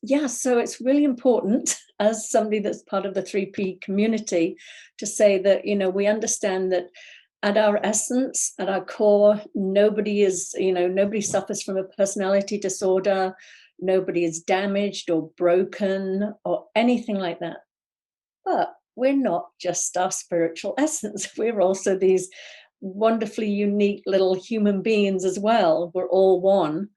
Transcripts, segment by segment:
Yeah, so it's really important as somebody that's part of the 3P community to say that, we understand that at our essence, at our core, nobody suffers from a personality disorder, nobody is damaged or broken or anything like that. But we're not just our spiritual essence. We're also these wonderfully unique little human beings as well. We're all one.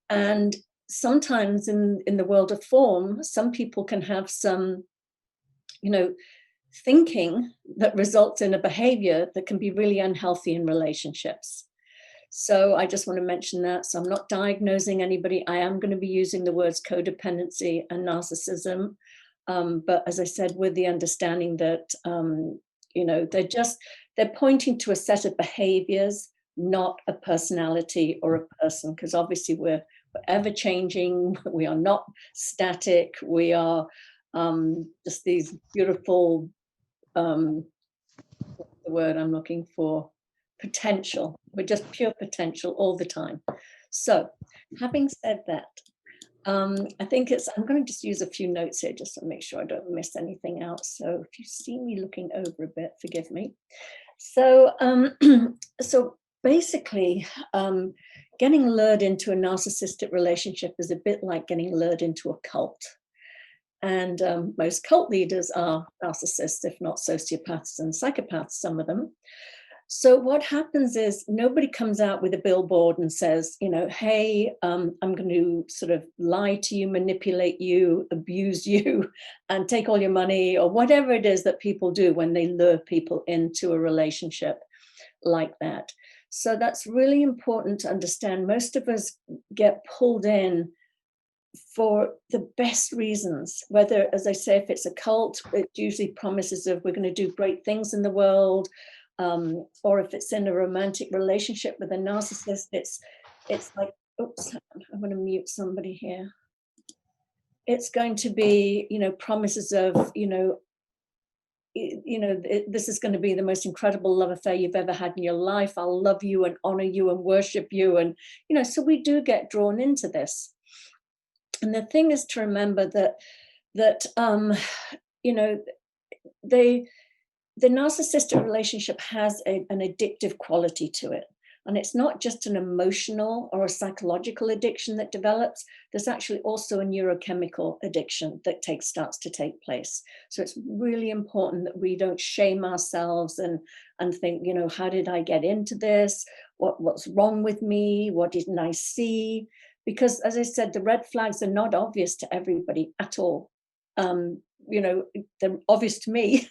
And sometimes in the world of form, some people can have some, you know, thinking that results in a behavior that can be really unhealthy in relationships. So I just want to mention that. So I'm not diagnosing anybody. I am going to be using the words codependency and narcissism. But as I said, with the understanding that, they're pointing to a set of behaviors, not a personality or a person, because obviously we're ever changing. We are not static. We are just these beautiful, what's the word I'm looking for? Potential. We're just pure potential all the time. So, having said that, I'm going to just use a few notes here just to make sure I don't miss anything out. So, if you see me looking over a bit, forgive me. So, so basically, getting lured into a narcissistic relationship is a bit like getting lured into a cult. And most cult leaders are narcissists, if not sociopaths and psychopaths, some of them. So what happens is nobody comes out with a billboard and says, hey, I'm going to sort of lie to you, manipulate you, abuse you, and take all your money, or whatever it is that people do when they lure people into a relationship like that. So that's really important to understand. Most of us get pulled in for the best reasons, whether, as I say, if it's a cult, it usually promises of we're going to do great things in the world, or if it's in a romantic relationship with a narcissist, it's like, oops, I'm going to mute somebody here. It's going to be, promises of, this is going to be the most incredible love affair you've ever had in your life. I'll love you and honor you and worship you. And, so we do get drawn into this. And the thing is to remember that the narcissistic relationship has an addictive quality to it. And it's not just an emotional or a psychological addiction that develops. There's actually also a neurochemical addiction that starts to take place. So it's really important that we don't shame ourselves and think, how did I get into this? What's wrong with me? What didn't I see? Because, as I said, the red flags are not obvious to everybody at all. They're obvious to me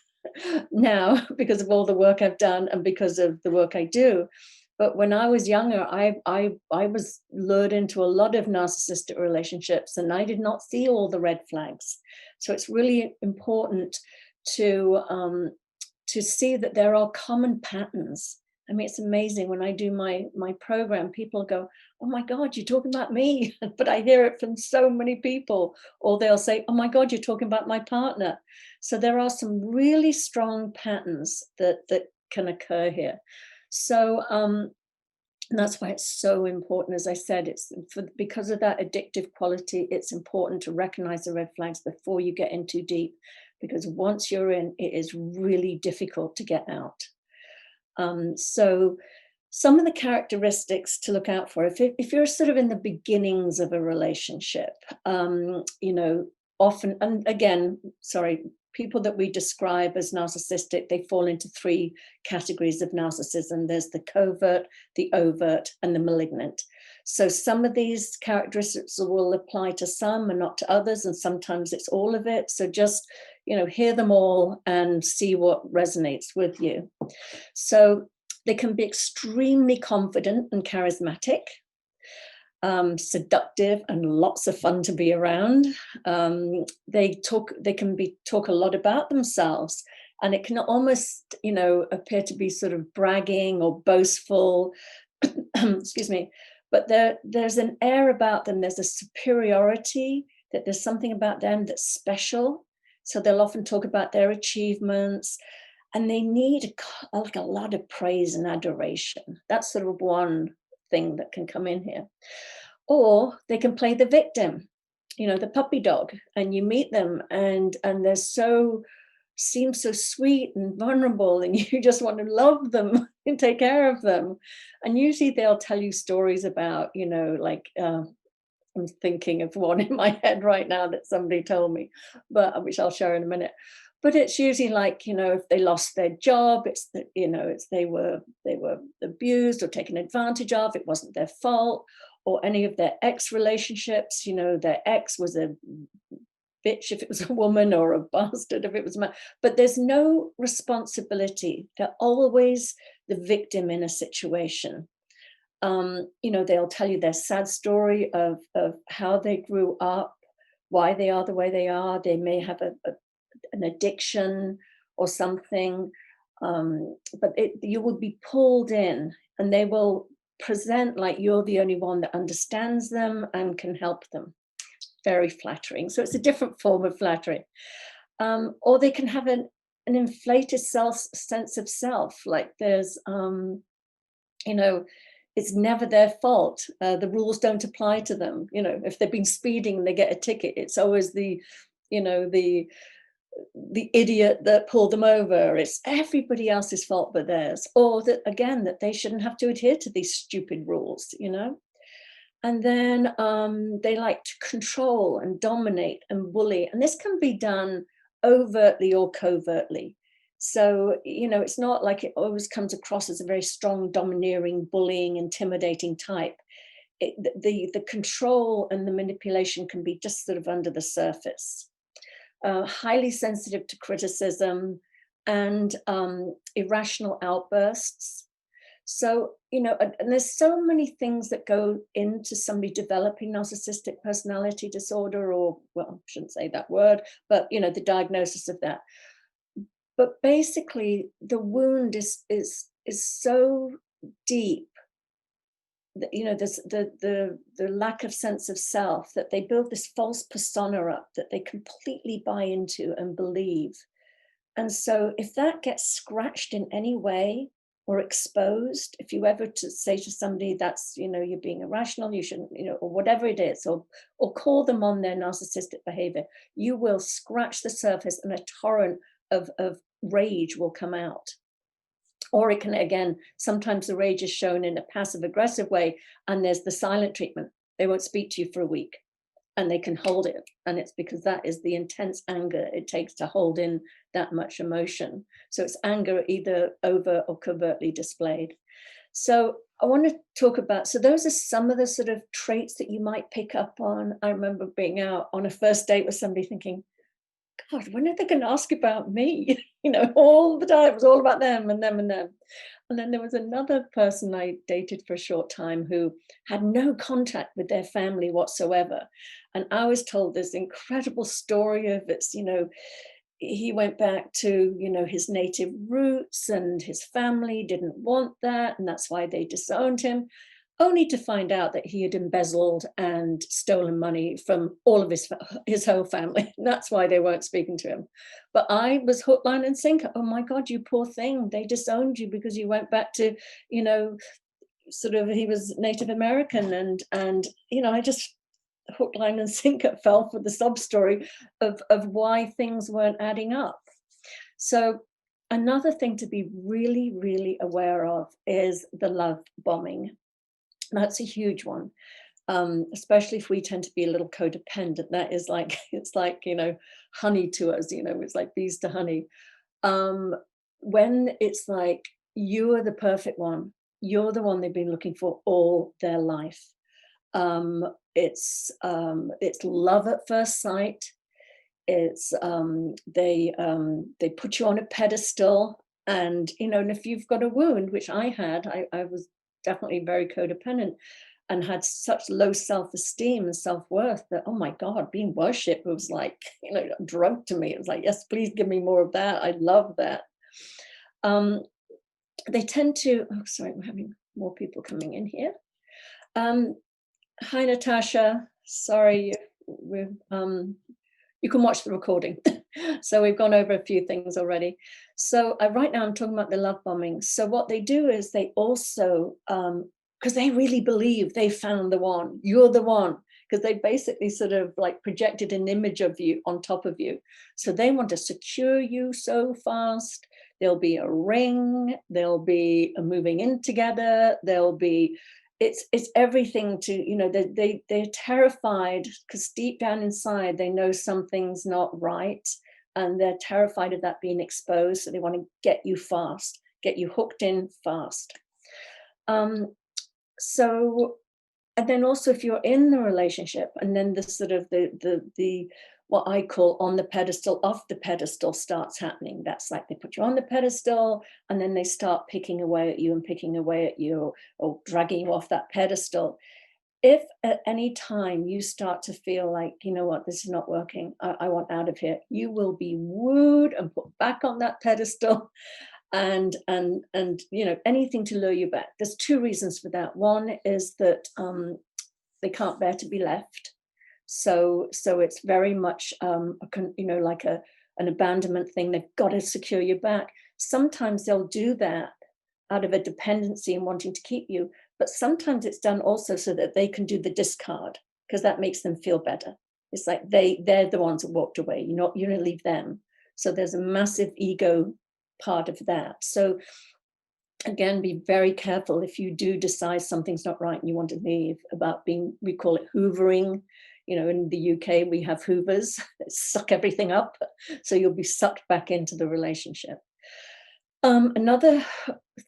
now because of all the work I've done and because of the work I do. But when I was younger, I was lured into a lot of narcissistic relationships, and I did not see all the red flags. So it's really important to see that there are common patterns. I mean, it's amazing when I do my program, people go, oh my God, you're talking about me. But I hear it from so many people. Or they'll say, oh my God, you're talking about my partner. So there are some really strong patterns that can occur here. So and that's why it's so important. As I said, because of that addictive quality, it's important to recognize the red flags before you get in too deep, because once you're in, it is really difficult to get out. So some of the characteristics to look out for, if you're sort of in the beginnings of a relationship, often, and again, people that we describe as narcissistic, they fall into three categories of narcissism. There's the covert, the overt, and the malignant. So some of these characteristics will apply to some and not to others, and sometimes it's all of it. So just, hear them all and see what resonates with you. So they can be extremely confident and charismatic, seductive and lots of fun to be around. They can talk a lot about themselves, and it can almost, appear to be sort of bragging or boastful. Excuse me. But there's an air about them. There's a superiority, that there's something about them that's special. So they'll often talk about their achievements, and they need a lot of praise and adoration. That's sort of one thing that can come in here. Or they can play the victim. the puppy dog, and you meet them, and they're seem so sweet and vulnerable, and you just want to love them and take care of them. And usually they'll tell you stories about, like, I'm thinking of one in my head right now that somebody told me, but which I'll share in a minute. But it's usually like, if they lost their job, it's that, it's they were abused or taken advantage of, it wasn't their fault, or any of their ex relationships, their ex was a bitch if it was a woman, or a bastard if it was a man. But there's no responsibility. They're always the victim in a situation. They'll tell you their sad story of how they grew up, why they are the way they are. They may have an addiction or something, but you will be pulled in, and they will present like you're the only one that understands them and can help them. Very flattering. So it's a different form of flattery. Or they can have an inflated sense of self, like there's, it's never their fault. The rules don't apply to them. If they've been speeding and they get a ticket, it's always the idiot that pulled them over. It's everybody else's fault but theirs. Or that, again, that they shouldn't have to adhere to these stupid rules. And then they like to control and dominate and bully. And this can be done overtly or covertly. So, it's not like it always comes across as a very strong, domineering, bullying, intimidating type. The control and the manipulation can be just sort of under the surface. Highly sensitive to criticism and irrational outbursts. So, and there's so many things that go into somebody developing narcissistic personality disorder, or, well, I shouldn't say that word, but, the diagnosis of that. But basically, the wound is so deep that, there's the lack of sense of self, that they build this false persona up that they completely buy into and believe. And so if that gets scratched in any way or exposed, if you ever to say to somebody that's, you're being irrational, you shouldn't, or whatever it is, or call them on their narcissistic behavior, you will scratch the surface and a torrent of rage will come out. Or it can, again, sometimes the rage is shown in a passive aggressive way, and there's the silent treatment. They won't speak to you for a week, and they can hold it. And it's because that is the intense anger it takes to hold in that much emotion. So it's anger either over or covertly displayed. So I want to talk about, so those are some of the sort of traits that you might pick up on. I remember being out on a first date with somebody thinking, God, when are they going to ask about me? All the time it was all about them and them and them. And then there was another person I dated for a short time who had no contact with their family whatsoever. And I was told this incredible story of it's, he went back to, his native roots, and his family didn't want that. And that's why they disowned him, only to find out that he had embezzled and stolen money from all of his whole family. And that's why they weren't speaking to him. But I was hook, line, and sinker. Oh my God, you poor thing. They disowned you because you went back to, sort of, he was Native American. And I just hook, line, and sinker fell for the sub story of why things weren't adding up. So another thing to be really, really aware of is the love bombing. That's a huge one, especially if we tend to be a little codependent. That is like, it's like, honey to us, it's like bees to honey. When it's like, you are the perfect one, you're the one they've been looking for all their life. It's love at first sight. It's they put you on a pedestal, and and if you've got a wound, which I had, I was definitely very codependent and had such low self-esteem and self-worth that, oh my God, being worshipped was like, a drug to me. It was like, yes, please give me more of that. I love that. They tend to, oh, sorry, we're having more people coming in here. Hi, Natasha. Sorry, you can watch the recording. So we've gone over a few things already. So right now I'm talking about the love bombing. So what they do is they also, because they really believe they found the one, you're the one, because they basically sort of like projected an image of you on top of you. So they want to secure you so fast. There'll be a ring, there'll be a moving in together, there'll be, it's everything to, you know, they're terrified because deep down inside, they know something's not right. And they're terrified of that being exposed. So they want to get you fast, get you hooked in fast. So, and then also if you're in the relationship, and then the sort of the what I call on the pedestal, off the pedestal starts happening. That's like they put you on the pedestal and then they start picking away at you and picking away at you, or dragging you off that pedestal. If at any time you start to feel like, you know what, this is not working, I want out of here, you will be wooed and put back on that pedestal, and you know, anything to lure you back. There's two reasons for that. One is that they can't bear to be left. So it's very much you know, like an abandonment thing. They've got to secure you back. Sometimes they'll do that out of a dependency and wanting to keep you, but sometimes it's done also so that they can do the discard, because that makes them feel better. It's like they're the ones that walked away. You don't leave them. So there's a massive ego part of that. So again, be very careful if you do decide something's not right and you want to leave, about being, we call it hoovering. You know, in the UK, we have hoovers that suck everything up. So you'll be sucked back into the relationship. Another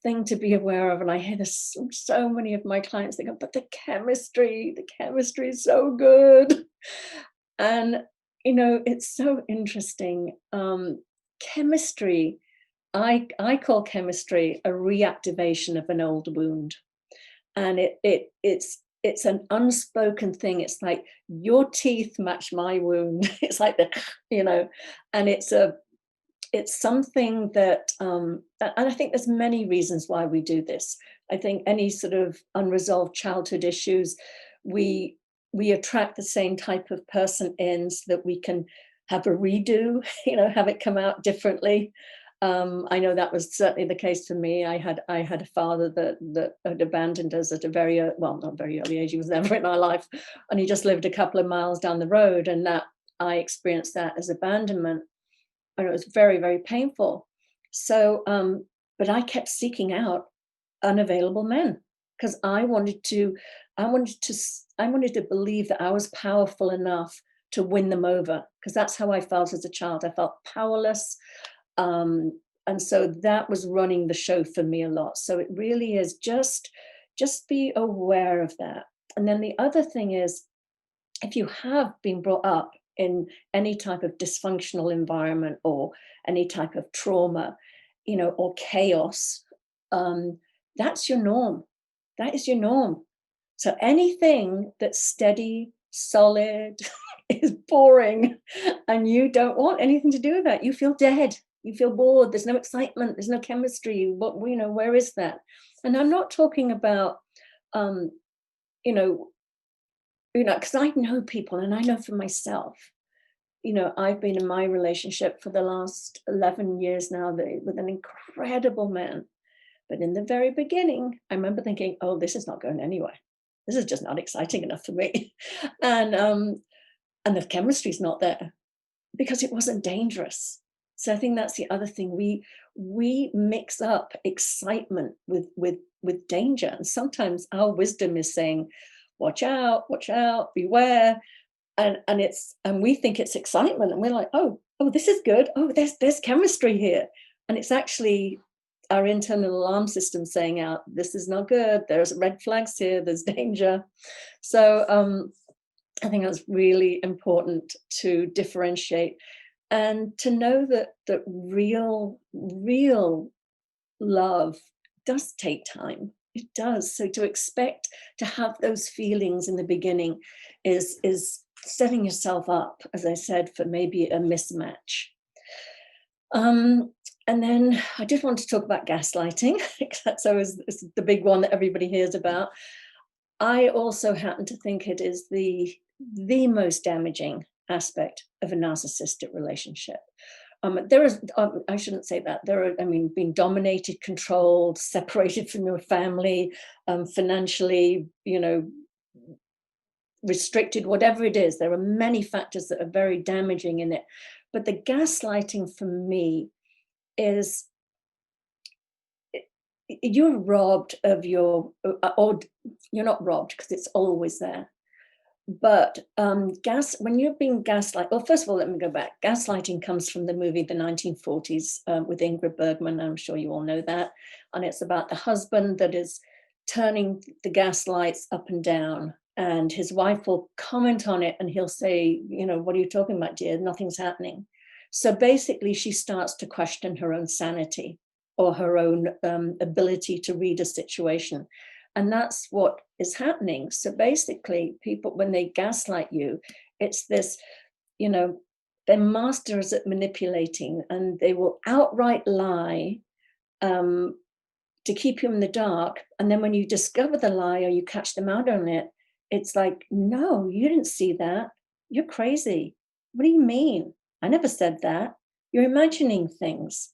thing to be aware of, and I hear this from so many of my clients, they go, but the chemistry is so good. And, you know, it's so interesting. Chemistry, I call chemistry a reactivation of an old wound. And it's an unspoken thing. It's like your teeth match my wound. It's like the, you know, and it's something that, and I think there's many reasons why we do this. I think any sort of unresolved childhood issues, we attract the same type of person in so that we can have a redo, you know, have it come out differently. I know that was certainly the case for me. I had a father that had abandoned us at a very, well, not very early age. He was never in our life, and he just lived a couple of miles down the road, and that I experienced that as abandonment. And it was very, very painful. So, but I kept seeking out unavailable men because I wanted to believe that I was powerful enough to win them over, because that's how I felt as a child. I felt powerless. And so that was running the show for me a lot. So it really is just be aware of that. And then the other thing is, if you have been brought up in any type of dysfunctional environment or any type of trauma, you know, or chaos, that's your norm. That is your norm. So anything that's steady, solid, is boring, and you don't want anything to do with that. You feel dead. You feel bored. There's no excitement. There's no chemistry. What, you know, where is that? And I'm not talking about, you know, because I know people, and I know for myself, you know, I've been in my relationship for the last 11 years now with an incredible man. But in the very beginning, I remember thinking, oh, this is not going anywhere. This is just not exciting enough for me. And the chemistry's not there because it wasn't dangerous. So I think that's the other thing. We mix up excitement with danger. And sometimes our wisdom is saying, watch out, beware. And we think it's excitement, and we're like, oh, this is good. Oh, there's chemistry here. And it's actually our internal alarm system saying out, this is not good. There's red flags here. There's danger. So I think that's really important to differentiate and to know that real love does take time. It does. So to expect to have those feelings in the beginning is setting yourself up, as I said, for maybe a mismatch. And then I just want to talk about gaslighting, because that's always the big one that everybody hears about. I also happen to think it is the most damaging aspect of a narcissistic relationship. There is, I shouldn't say that. There are, I mean, being dominated, controlled, separated from your family, financially, you know, restricted, whatever it is. There are many factors that are very damaging in it. But the gaslighting for me is you're robbed of your, or you're not robbed because it's always there. But when you're being gaslight, well, first of all, let me go back. Gaslighting comes from the movie The 1940s with Ingrid Bergman. I'm sure you all know that. And it's about the husband that is turning the gas lights up and down. And his wife will comment on it and he'll say, what are you talking about, dear? Nothing's happening. So basically, she starts to question her own sanity or her own ability to read a situation. And that's what is happening. So basically, people, when they gaslight you, it's this, they're masters at manipulating, and they will outright lie to keep you in the dark. And then when you discover the lie or you catch them out on it, it's like, no, you didn't see that. You're crazy. What do you mean? I never said that. You're imagining things.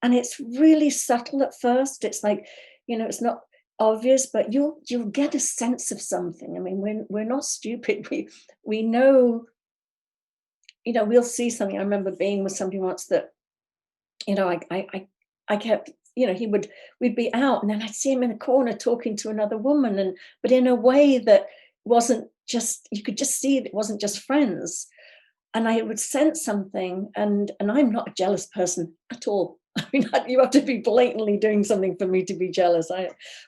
And it's really subtle at first. It's like, it's not obvious, but you'll get a sense of something. I mean, we're not stupid. We know, we'll see something. I remember being with somebody once that, I kept, we'd be out and then I'd see him in a corner talking to another woman, but in a way that wasn't just, you could just see it wasn't just friends. And I would sense something, and I'm not a jealous person at all. I mean, you have to be blatantly doing something for me to be jealous.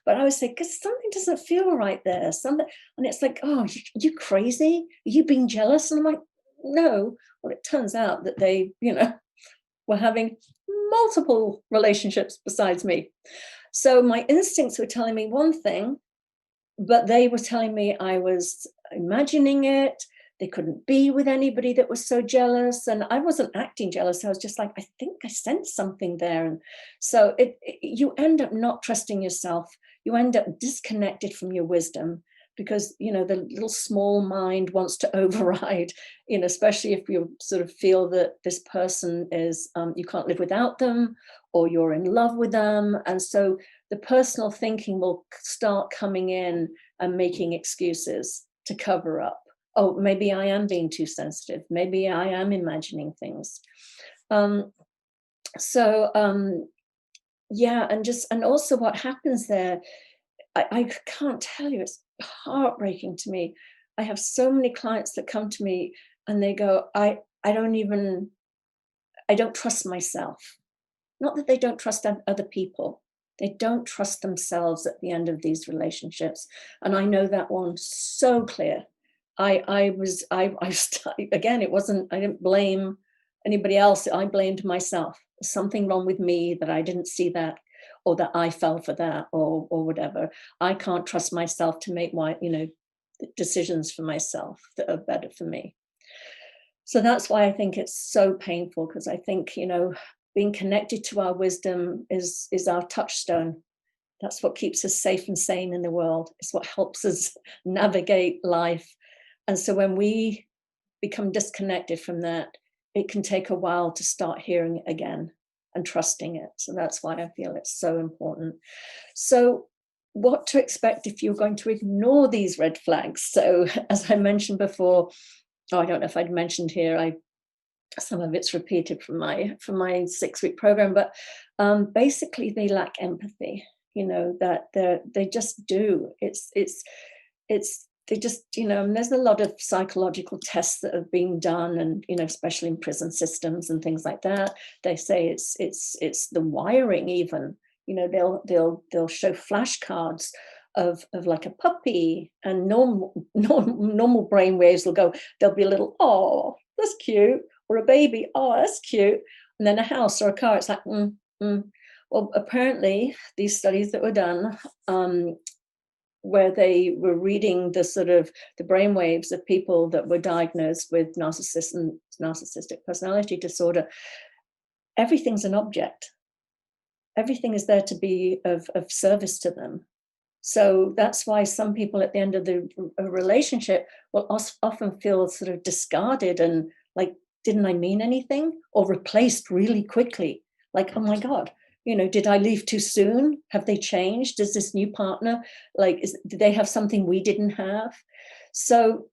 But I would say, because something doesn't feel right there. And it's like, oh, you crazy? Are you being jealous? And I'm like, no. Well, it turns out that they, were having multiple relationships besides me. So my instincts were telling me one thing, but they were telling me I was imagining it. They couldn't be with anybody that was so jealous. And I wasn't acting jealous. I was just like, I think I sensed something there. And so you end up not trusting yourself. You end up disconnected from your wisdom because, the little small mind wants to override, especially if you sort of feel that this person is, you can't live without them, or you're in love with them. And so the personal thinking will start coming in and making excuses to cover up. Oh, maybe I am being too sensitive. Maybe I am imagining things. Yeah, and also what happens there, I can't tell you, it's heartbreaking to me. I have so many clients that come to me and they go, I don't trust myself. Not that they don't trust other people. They don't trust themselves at the end of these relationships. And I know that one so clear. Again, it wasn't, I didn't blame anybody else. I blamed myself. There's something wrong with me that I didn't see that, or that I fell for that, or whatever. I can't trust myself to make decisions for myself that are better for me. So that's why I think it's so painful, because I think, being connected to our wisdom is our touchstone. That's what keeps us safe and sane in the world. It's what helps us navigate life. And so when we become disconnected from that, it can take a while to start hearing it again and trusting it. So that's why I feel it's so important. So what to expect if you're going to ignore these red flags? So as I mentioned before, I don't know if I'd mentioned here, some of it's repeated from my 6-week program, but basically they lack empathy, that they just do. They just, and there's a lot of psychological tests that have been done, and, especially in prison systems and things like that. They say it's the wiring even, they'll show flashcards of like a puppy, and normal brain waves there'll be a little, oh, that's cute, or a baby, oh, that's cute. And then a house or a car, it's like, Well, apparently these studies that were done, where they were reading the brainwaves of people that were diagnosed with narcissistic personality disorder, everything's an object. Everything is there to be of service to them. So that's why some people at the end of the relationship will often feel sort of discarded and like, didn't I mean anything? Or replaced really quickly. Like, oh my God, did I leave too soon? Have they changed? Does this new partner, do they have something we didn't have? So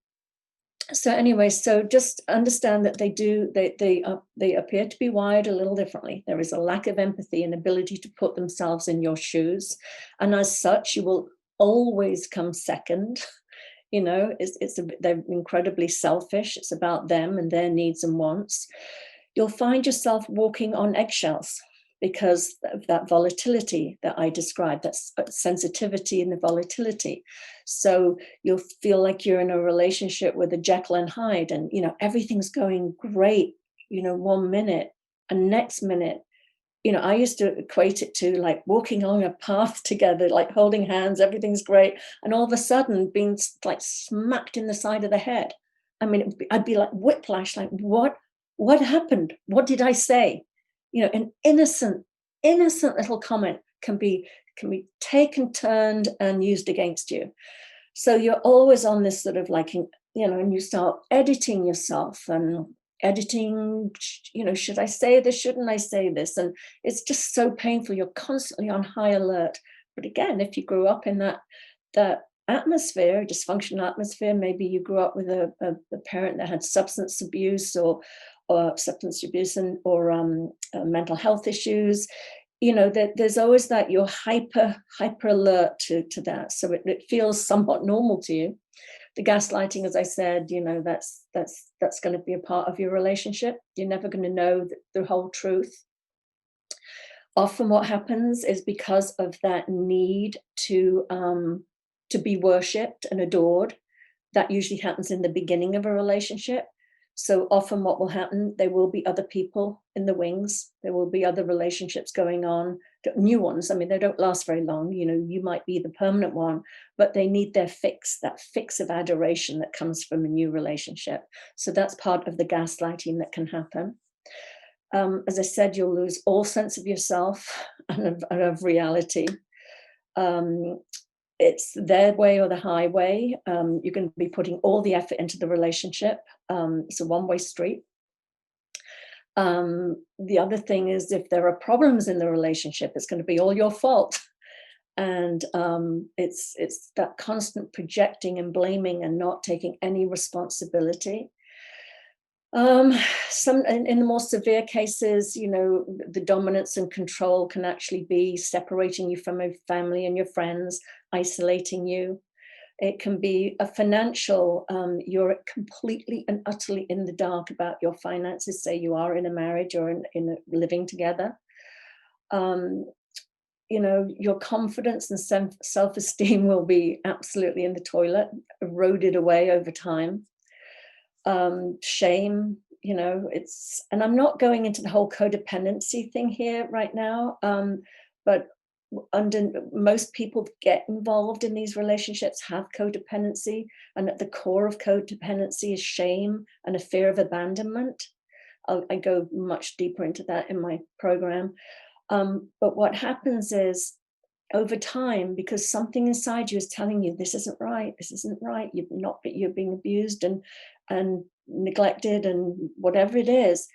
So anyway, so just understand that they appear to be wired a little differently. There is a lack of empathy and ability to put themselves in your shoes, and as such, you will always come second. They're incredibly selfish. It's about them and their needs and wants. You'll find yourself walking on eggshells because of that volatility that I described, that sensitivity and the volatility. So you'll feel like you're in a relationship with a Jekyll and Hyde, and everything's going great, 1 minute, and next minute, I used to equate it to like walking on a path together, like holding hands, everything's great, and all of a sudden being like smacked in the side of the head. I mean, I'd be like whiplash, like what happened? What did I say? An innocent little comment can be taken, turned, and used against you. So you're always on this sort of like, and you start editing yourself and editing, should I say this? Shouldn't I say this? And it's just so painful. You're constantly on high alert. But again, if you grew up in that atmosphere, dysfunctional atmosphere, maybe you grew up with a parent that had substance abuse or mental health issues, there's always that you're hyper alert to that. So it feels somewhat normal to you. The gaslighting, as I said, that's going to be a part of your relationship. You're never going to know the whole truth. Often what happens is because of that need to be worshipped and adored, that usually happens in the beginning of a relationship. So often what will happen, there will be other people in the wings. There will be other relationships going on, new ones. I mean, they don't last very long. You might be the permanent one, but they need their fix, that fix of adoration that comes from a new relationship. So that's part of the gaslighting that can happen. As I said, you'll lose all sense of yourself and of reality. It's their way or the highway. You're going to be putting all the effort into the relationship. It's a one-way street. The other thing is, if there are problems in the relationship, it's going to be all your fault. And it's that constant projecting and blaming and not taking any responsibility. In the more severe cases, the dominance and control can actually be separating you from your family and your friends, isolating you. It can be a financial, you're completely and utterly in the dark about your finances, say you are in a marriage or in a living together. Your confidence and self-esteem will be absolutely in the toilet, eroded away over time. Shame, and I'm not going into the whole codependency thing here right now, but most people get involved in these relationships have codependency, and at the core of codependency is shame and a fear of abandonment. I go much deeper into that in my program. But what happens is, over time, because something inside you is telling you this isn't right, you're being abused and neglected and whatever it is.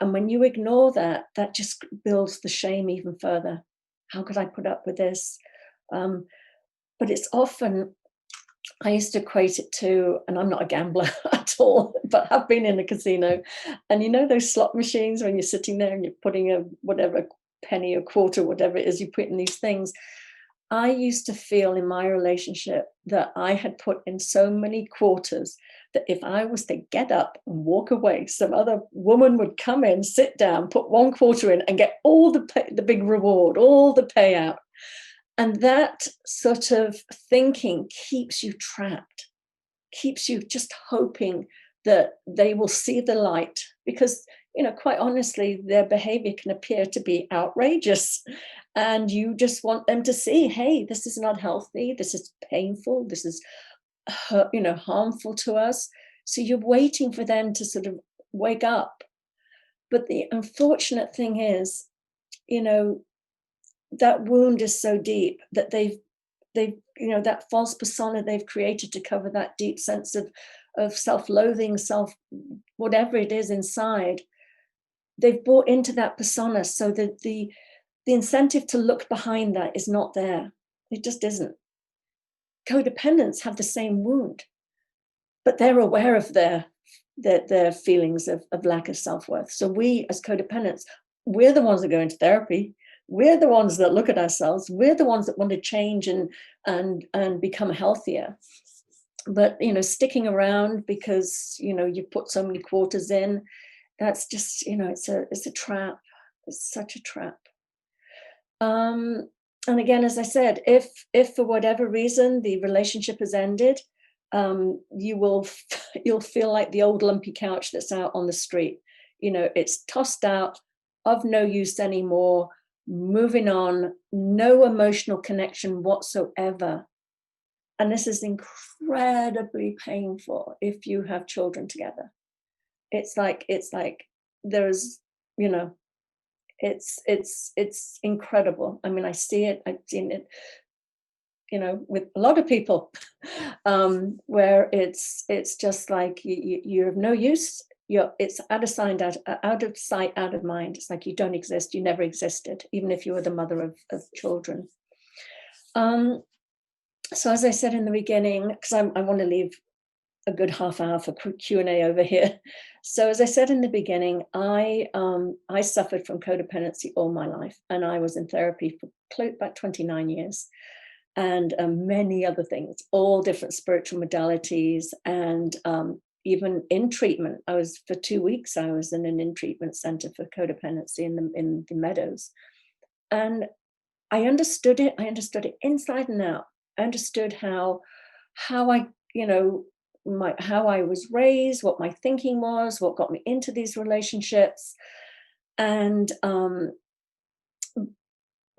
And when you ignore that, that just builds the shame even further. How could I put up with this? But it's often, I used to equate it to, and I'm not a gambler at all, but I've been in a casino. And those slot machines when you're sitting there and you're putting a whatever penny or quarter, whatever it is you put in these things. I used to feel in my relationship that I had put in so many quarters that if I was to get up and walk away, some other woman would come in, sit down, put 1 quarter in and get all the big reward, all the payout. And that sort of thinking keeps you trapped, keeps you just hoping that they will see the light, because, quite honestly, their behavior can appear to be outrageous. And you just want them to see, hey, this is not healthy. This is painful. This is, harmful to us. So you're waiting for them to sort of wake up. But the unfortunate thing is, that wound is so deep that they've that false persona they've created to cover that deep sense of self-loathing, whatever it is inside, they've bought into that persona, so that the incentive to look behind that is not there. It just isn't. Codependents have the same wound, but they're aware of their feelings of lack of self-worth. So we as codependents, we're the ones that go into therapy. We're the ones that look at ourselves. We're the ones that want to change and become healthier. But sticking around because you put so many quarters in, that's just it's a trap. It's such a trap. And again, as I said, if for whatever reason the relationship has ended, you'll feel like the old lumpy couch that's out on the street. It's tossed out, of no use anymore, moving on, no emotional connection whatsoever. And this is incredibly painful if you have children together. It's like there's, it's incredible. I mean, I see it, I've seen it, with a lot of people, where it's just like you're of no use. It's out of sight, out of mind. It's like you don't exist. You never existed, even if you were the mother of children. So as I said in the beginning, because I want to leave a good half hour for Q&A over here. So as I said in the beginning, I suffered from codependency all my life, and I was in therapy for about 29 years. And many other things, all different spiritual modalities, and even in treatment. For 2 weeks, I was in an in-treatment center for codependency in the Meadows. And I understood it. I understood it inside and out. I understood how I, how I was raised, what my thinking was, what got me into these relationships. And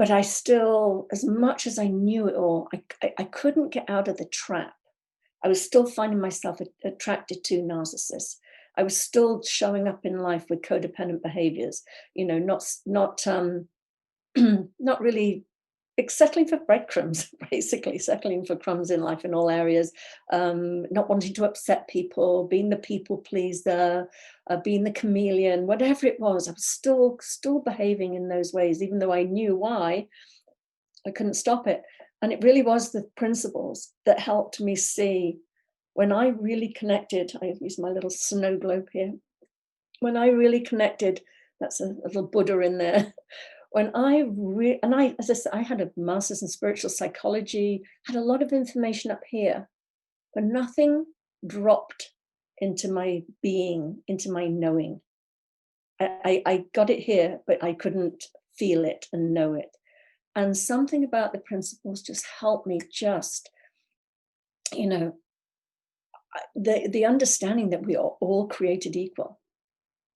but I still, as much as I knew it all, I couldn't get out of the trap. I was still finding myself attracted to narcissists. I was still showing up in life with codependent behaviors, not really settling for breadcrumbs, basically settling for crumbs in life in all areas, not wanting to upset people, being the people pleaser, being the chameleon, whatever it was. I was still behaving in those ways, even though I knew why. I couldn't stop it. And it really was the principles that helped me see when I really connected. I use my little snow globe here. When I really connected, that's a little Buddha in there. When as I said, I had a master's in spiritual psychology, had a lot of information up here, but nothing dropped into my being, into my knowing. I got it here, but I couldn't feel it and know it. And something about the principles just helped me just, the understanding that we are all created equal.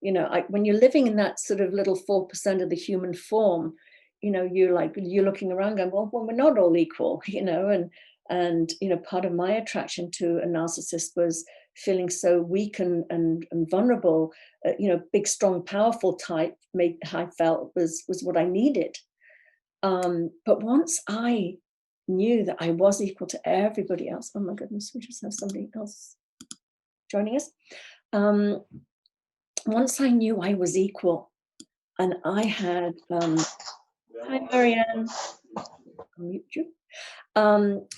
When you're living in that sort of little 4% of the human form, you're looking around going, well, we're not all equal, and part of my attraction to a narcissist was feeling so weak and vulnerable. Big, strong, powerful type I felt was what I needed. But once I knew that I was equal to everybody else, oh my goodness, we just have somebody else joining us. Once I knew I was equal, and I had, hi Marianne, I'll mute you.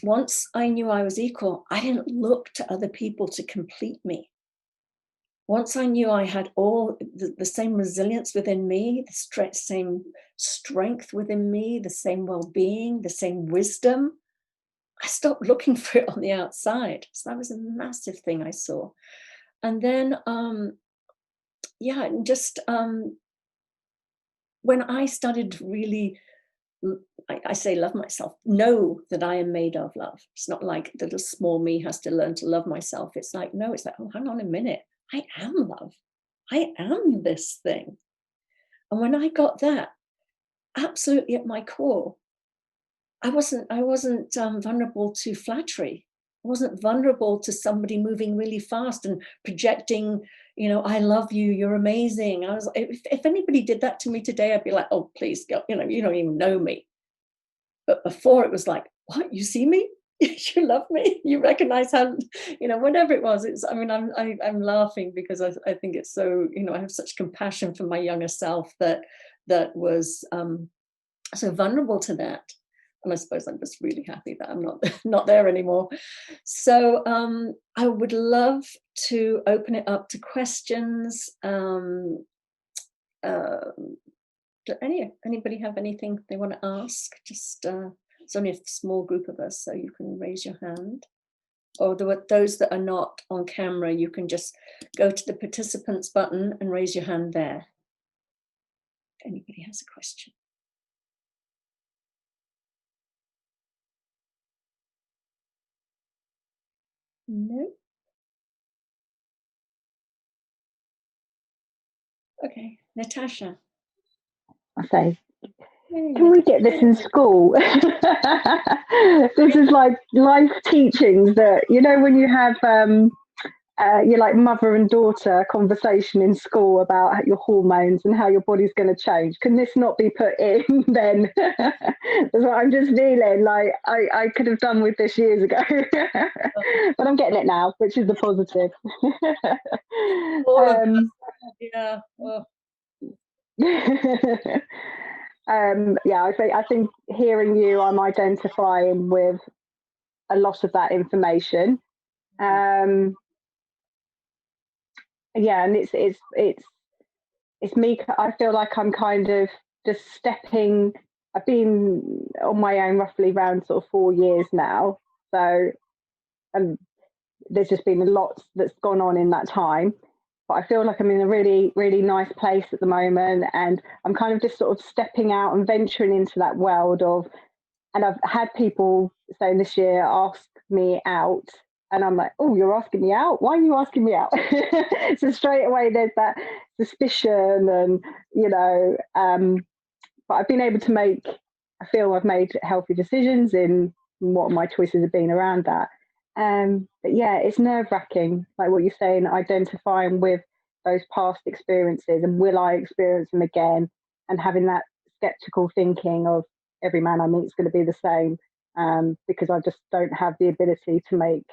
Once I knew I was equal, I didn't look to other people to complete me. Once I knew I had all the same resilience within me, the same strength within me, the same well-being, the same wisdom, I stopped looking for it on the outside. So that was a massive thing I saw. And then, just when I started really, I say love myself, know that I am made of love. It's not like the little small me has to learn to love myself. It's like, no, it's like, oh, hang on a minute. I am love. I am this thing. And when I got that absolutely at my core, I wasn't vulnerable to flattery. I wasn't vulnerable to somebody moving really fast and projecting, I love you, you're amazing. I was, if anybody did that to me today, I'd be like, oh, please go, you don't even know me. But before it was like, what, you see me? You love me? You recognize how, whatever it was. I'm laughing because I think it's so, I have such compassion for my younger self that was so vulnerable to that. And I suppose I'm just really happy that I'm not there anymore. So I would love to open it up to questions. Do anybody have anything they want to ask? Just it's only a small group of us, so you can raise your hand. Or those that are not on camera, you can just go to the participants button and raise your hand there. If anybody has a question. No? Okay, Natasha. Okay. Yay, Can we get this in school? This is like life teachings that, you know, when you have you're like mother and daughter conversation in school about your hormones and how your body's going to change. Can this not be put in then? That's what I'm just feeling like I could have done with this years ago. But I'm getting it now, which is the positive. Yeah. Well. Yeah, I think hearing you, I'm identifying with a lot of that information. Yeah, and it's me. I feel like I'm kind of just stepping. I've been on my own roughly around sort of 4 years now, so there's just been a lot that's gone on in that time. But I feel like I'm in a really, really nice place at the moment, and I'm kind of just sort of stepping out and venturing into that world of. And I've had people saying this year ask me out, and I'm like, "Oh, you're asking me out? Why are you asking me out?" So straight away there's that suspicion, and you know. But I've been able to make. I feel I've made healthy decisions in what my choices have been around that. But yeah, it's nerve wracking, like what you're saying, identifying with those past experiences and will I experience them again, and having that skeptical thinking of every man I meet is going to be the same, because I just don't have the ability to make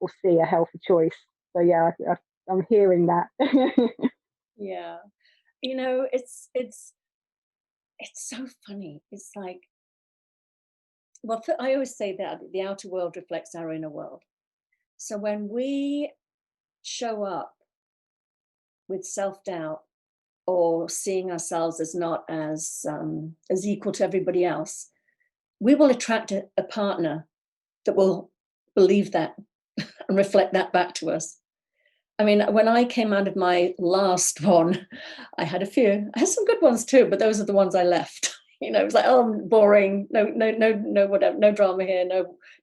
or see a healthy choice. So yeah, I'm hearing that. Yeah, you know, it's so funny. It's like, well, I always say that the outer world reflects our inner world. So when we show up with self-doubt or seeing ourselves as not as equal to everybody else, we will attract a partner that will believe that and reflect that back to us. I mean, when I came out of my last one, I had a few. I had some good ones too, but those are the ones I left. You know, it was like, oh, boring. No, whatever. No drama here.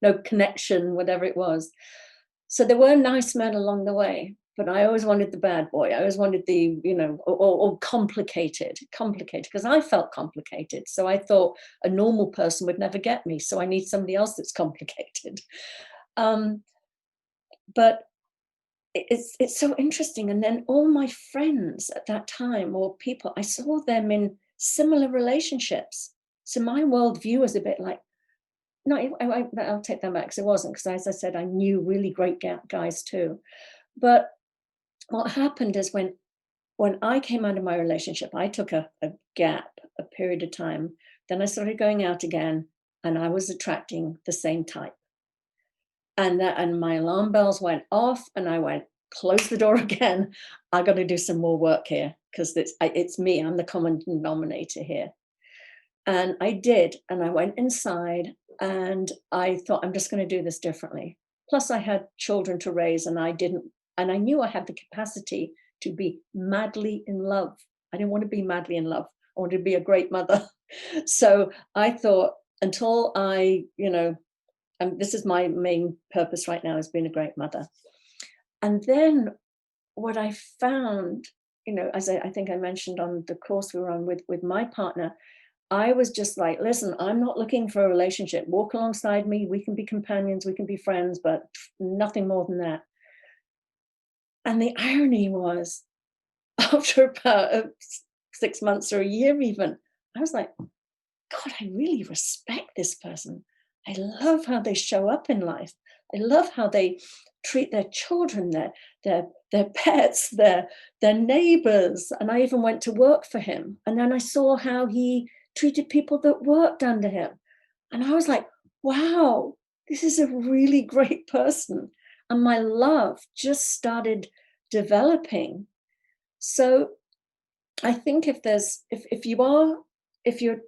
No connection. Whatever it was. So there were nice men along the way, but I always wanted the bad boy. I always wanted the, you know, or complicated, because I felt complicated. So I thought a normal person would never get me. So I need somebody else that's complicated. But it's so interesting. And then all my friends at that time, or people, I saw them in similar relationships. So my worldview was a bit like, no, I'll take that back, because it wasn't, because as I said, I knew really great guys too. But what happened is when I came out of my relationship, I took a gap, a period of time. Then I started going out again, and I was attracting the same type. And my alarm bells went off, and I went, close the door again. I got to do some more work here, because it's me. I'm the common denominator here. And I did. And I went inside, and I thought, I'm just going to do this differently. Plus, I had children to raise, and I knew I had the capacity to be madly in love. I didn't want to be madly in love. I wanted to be a great mother. So I thought, until I, you know, and this is my main purpose right now, is being a great mother. And then what I found, you know, as I think I mentioned on the course we were on with my partner, I was just like, listen, I'm not looking for a relationship. Walk alongside me. We can be companions. We can be friends, but nothing more than that. And the irony was, after about 6 months or a year even, I was like, God, I really respect this person. I love how they show up in life. I love how they treat their children, their pets, their neighbors. And I even went to work for him. And then I saw how he treated people that worked under him. And I was like, wow, this is a really great person. And my love just started developing. So I think if you're,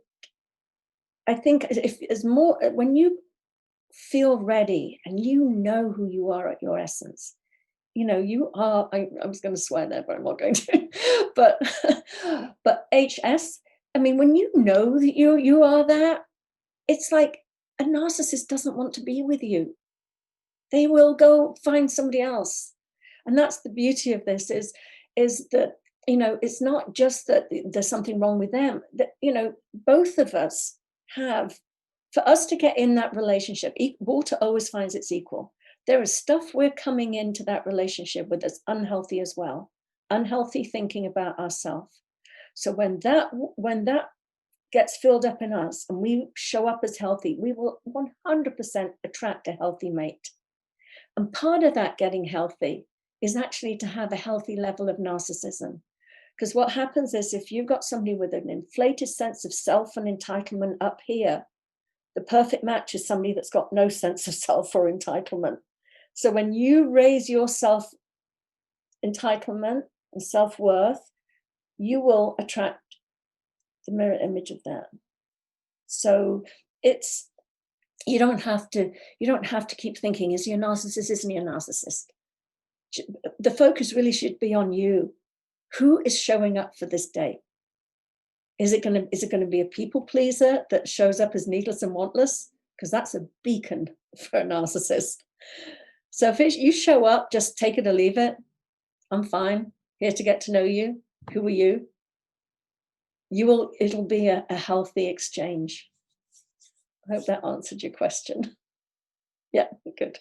I think if there's more, when you feel ready and you know who you are at your essence, you are, I was going to swear there, but I'm not going to, but, but HS, I mean, when you know that you are that, it's like a narcissist doesn't want to be with you. They will go find somebody else. And that's the beauty of this is that, it's not just that there's something wrong with them, that, both of us have, for us to get in that relationship, water always finds its equal. There is stuff we're coming into that relationship with that's unhealthy as well, unhealthy thinking about ourselves. So when that gets filled up in us and we show up as healthy, we will 100% attract a healthy mate. And part of that getting healthy is actually to have a healthy level of narcissism. Because what happens is if you've got somebody with an inflated sense of self and entitlement up here, the perfect match is somebody that's got no sense of self or entitlement. So when you raise your self entitlement and self-worth, you will attract the mirror image of that. So it's you don't have to keep thinking, is he a narcissist, isn't he a narcissist? The focus really should be on you. Who is showing up for this date? Is it going to be a people pleaser that shows up as needless and wantless? Because that's a beacon for a narcissist. So if you show up, just take it or leave it. I'm fine. Here to get to know you. Who are you? It'll be a healthy exchange. I hope that answered your question. Yeah, good.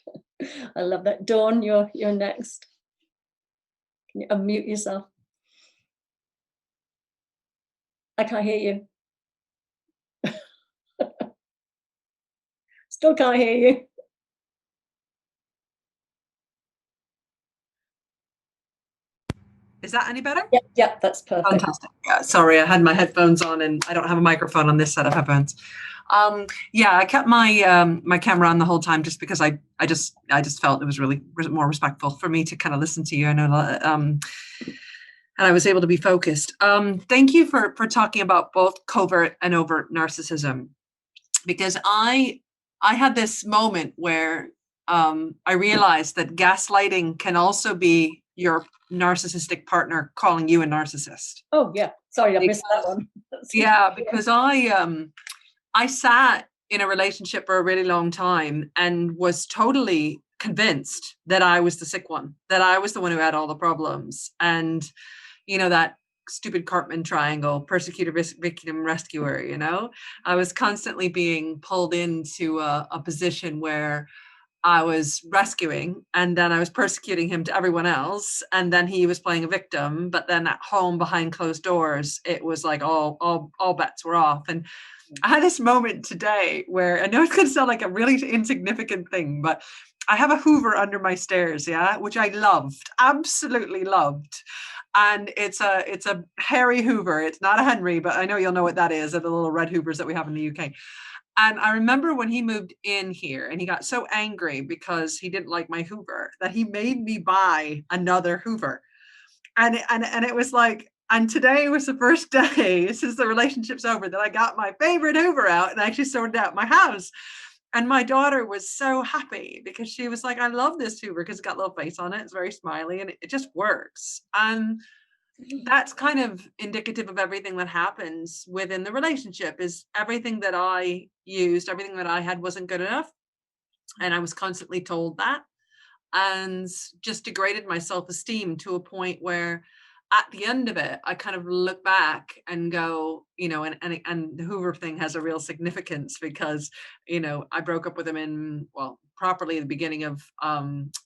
I love that. Dawn, you're next. Can you unmute yourself? I can't hear you. Still can't hear you. Is that any better? Yep, that's perfect. Fantastic. Yeah, sorry, I had my headphones on and I don't have a microphone on this set of headphones. Yeah, I kept my my camera on the whole time just because I just felt it was really more respectful for me to kind of listen to you. I know, and I was able to be focused. Thank you for talking about both covert and overt narcissism, because I had this moment where I realized that gaslighting can also be your narcissistic partner calling you a narcissist. Oh yeah, sorry, I missed that one. Yeah, because I sat in a relationship for a really long time and was totally convinced that I was the sick one, that I was the one who had all the problems. And, that stupid Cartman triangle, persecutor, victim, rescuer, I was constantly being pulled into a position where I was rescuing and then I was persecuting him to everyone else. And then he was playing a victim, but then at home behind closed doors, it was like all bets were off. And I had this moment today where I know it's going to sound like a really insignificant thing, but I have a Hoover under my stairs, yeah, which I loved, absolutely loved. And it's a Harry Hoover. It's not a Henry, but I know you'll know what that is, the little red Hoovers that we have in the UK. And I remember when he moved in here and he got so angry because he didn't like my Hoover that he made me buy another Hoover. And it was like, and today was the first day since the relationship's over that I got my favorite Hoover out and actually sorted out my house. And my daughter was so happy because she was like, I love this Hoover because it's got a little face on it. It's very smiley and it just works. And that's kind of indicative of everything that happens within the relationship. Is everything that I used, everything that I had wasn't good enough. And I was constantly told that, and just degraded my self-esteem to a point where at the end of it, I kind of look back and go, and the Hoover thing has a real significance because, I broke up with him properly the beginning of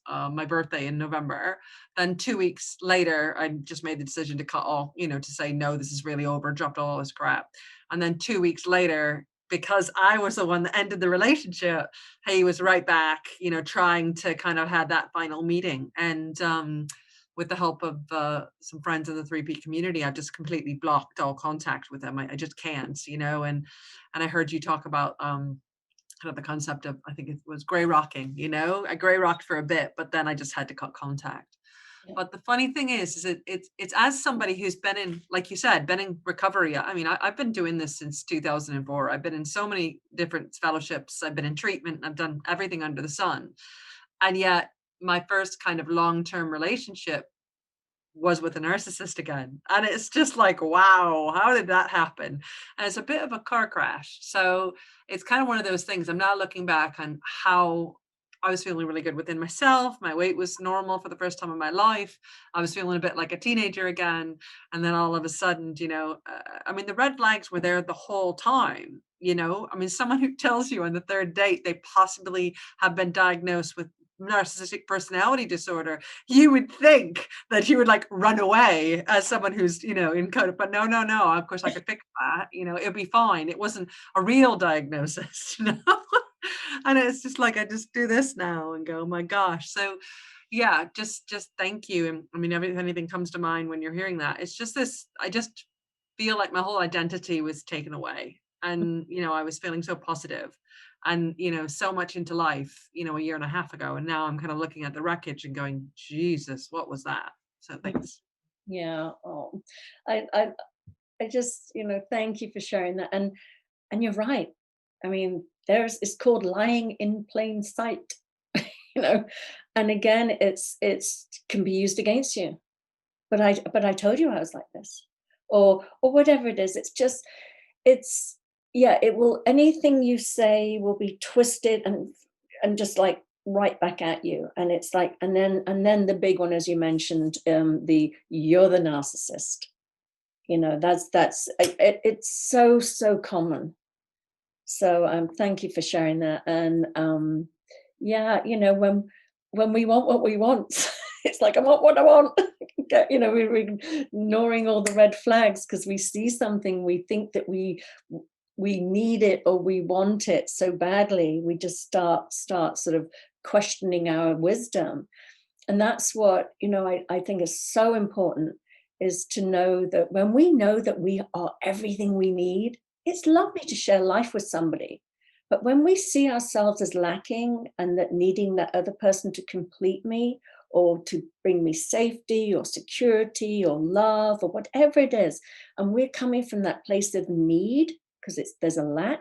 my birthday in November. Then 2 weeks later, I just made the decision to cut all, to say, no, this is really over, dropped all this crap. And then 2 weeks later, because I was the one that ended the relationship, he was right back, trying to kind of have that final meeting. And with the help of some friends in the 3P community, I've just completely blocked all contact with him. I just can't, and I heard you talk about kind of the concept of, I think it was gray rocking, you know, I gray rocked for a bit, but then I just had to cut contact. Yeah. But the funny thing is it's as somebody who's been in, like you said, been in recovery. I mean, I've been doing this since 2004. I've been in so many different fellowships. I've been in treatment. I've done everything under the sun. And yet my first kind of long-term relationship was with a narcissist again. And it's just like, wow, how did that happen? And it's a bit of a car crash. So it's kind of one of those things. I'm now looking back on how I was feeling really good within myself. My weight was normal for the first time in my life. I was feeling a bit like a teenager again. And then all of a sudden, you know, I mean, the red flags were there the whole time. You know, I mean, someone who tells you on the third date they possibly have been diagnosed with narcissistic personality disorder, you would think that you would like run away as someone who's, you know, in code, but no, of course I could fix that, you know, it'll be fine. It wasn't a real diagnosis, you know. And it's just like, I just do this now and go, oh my gosh. So yeah, just thank you. And I mean, if anything comes to mind when you're hearing that, it's just this, I just feel like my whole identity was taken away. And, you know, I was feeling so positive and, you know, so much into life, you know, a year and a half ago. And now I'm kind of looking at the wreckage and going, Jesus, what was that? So thanks. Yeah. Oh, I just, you know, thank you for sharing that. And you're right. I mean, it's called lying in plain sight, you know, and again, it's can be used against you. But I told you I was like this, or whatever it is. It's just, it's, yeah, it will, anything you say will be twisted and just like right back at you. And it's like, and then the big one, as you mentioned, you're the narcissist. You know, it's so common. So thank you for sharing that. And yeah, you know, when we want what we want, it's like, I want what I want. You know, we're ignoring all the red flags because we see something, we think that we need it or we want it so badly, we just start sort of questioning our wisdom. And that's what, you know, I think is so important, is to know that when we know that we are everything we need, it's lovely to share life with somebody. But when we see ourselves as lacking and that needing that other person to complete me or to bring me safety or security or love or whatever it is, and we're coming from that place of need because there's a lack,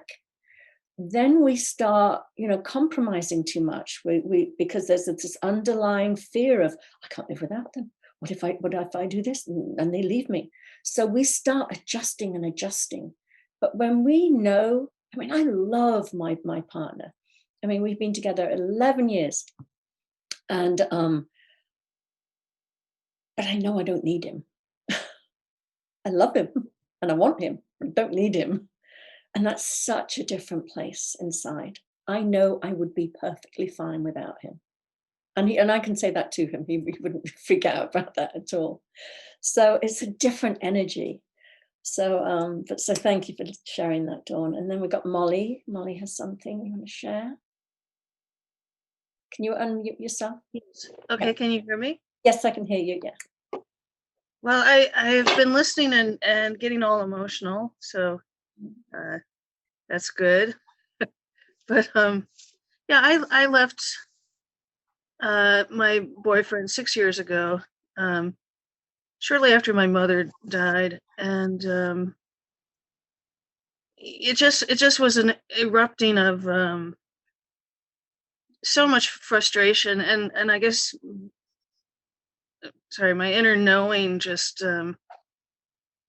then we start, you know, compromising too much. Because there's this underlying fear of, I can't live without them. What if I do this and they leave me? So we start adjusting and adjusting. But when we know, I mean, I love my partner. I mean, we've been together 11 years, and but I know I don't need him. I love him and I want him, but I don't need him. And that's such a different place inside. I know I would be perfectly fine without him. And I can say that to him. He wouldn't freak out about that at all. So it's a different energy. So so thank you for sharing that, Dawn. And then we've got Molly. Molly has something you want to share. Can you unmute yourself? Okay, Yeah. can you hear me? Yes, I can hear you. Yeah. Well, I've been listening and getting all emotional, so that's good. But yeah, I left my boyfriend 6 years ago, shortly after my mother died, and it just was an erupting of so much frustration, and I guess, sorry, my inner knowing just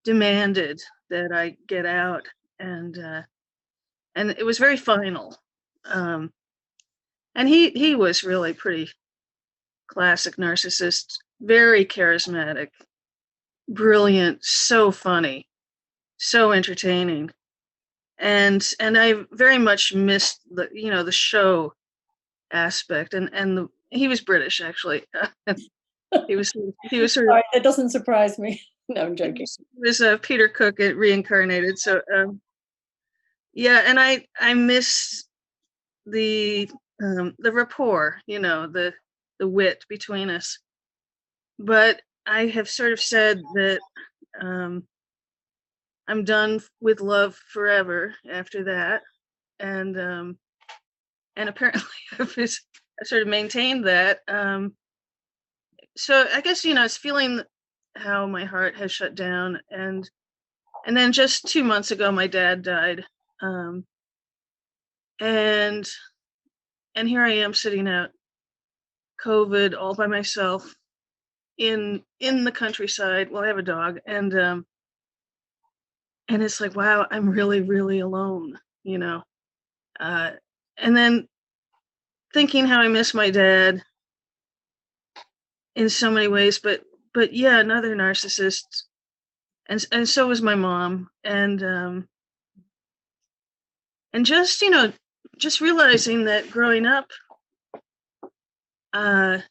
demanded that I get out, and it was very final. And he was really pretty classic narcissist, very charismatic, brilliant, so funny, so entertaining, and I very much missed the show aspect, and he was British, actually. he was sort of, Sorry, it doesn't surprise me. No, I'm joking. he was Peter Cook reincarnated. So yeah, and I miss the rapport, the wit between us. But I have sort of said that I'm done with love forever after that, and and apparently I've sort of maintained that. So I guess, it's feeling how my heart has shut down, and then just 2 months ago my dad died, and here I am sitting out COVID all by myself in the countryside. Well, I have a dog, and it's like, wow, I'm really, really alone, and then thinking how I miss my dad in so many ways, but yeah, another narcissist, and so was my mom, and just just realizing that growing up, the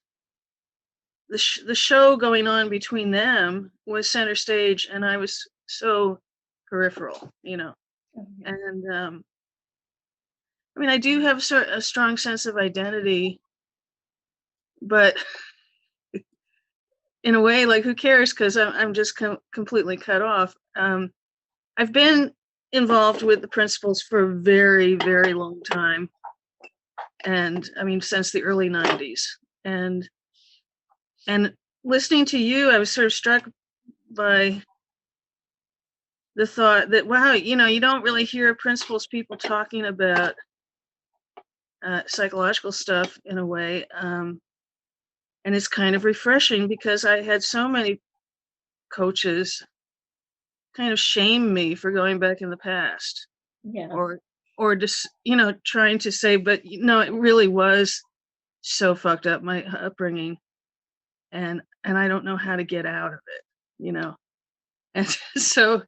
show going on between them was center stage, and I was so peripheral, and I mean, I do have a strong sense of identity, but in a way, like, who cares? Because I'm just completely cut off. I've been involved with the principals for a very, very long time, and I mean, since the early '90s. And listening to you, I was sort of struck by the thought that, wow, you don't really hear principals people talking about psychological stuff in a way. And it's kind of refreshing, because I had so many coaches kind of shame me for going back in the past, Yeah. or just, trying to say, but it really was so fucked up, my upbringing, and I don't know how to get out of it, and so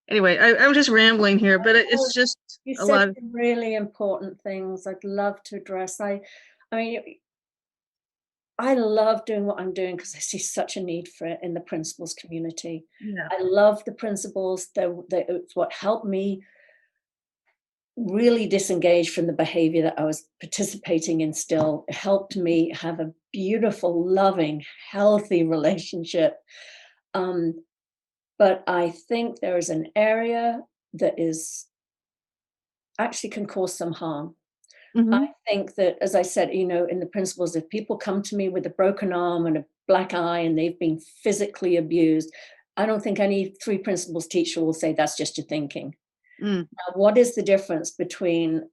anyway, I'm just rambling here, but it's just You a said lot of, some really important things I'd love to address. I mean, I love doing what I'm doing because I see such a need for it in the principals community. yeah, I love the principals. It's what helped me really disengage from the behavior that I was participating in still. It helped me have a beautiful, loving, healthy relationship. But I think there is an area that is actually can cause some harm. I mhm, think that, as I said, in the principles, if people come to me with a broken arm and a black eye and they've been physically abused, I don't think any three principles teacher will say that's just your thinking. mm, Now, what is the difference between,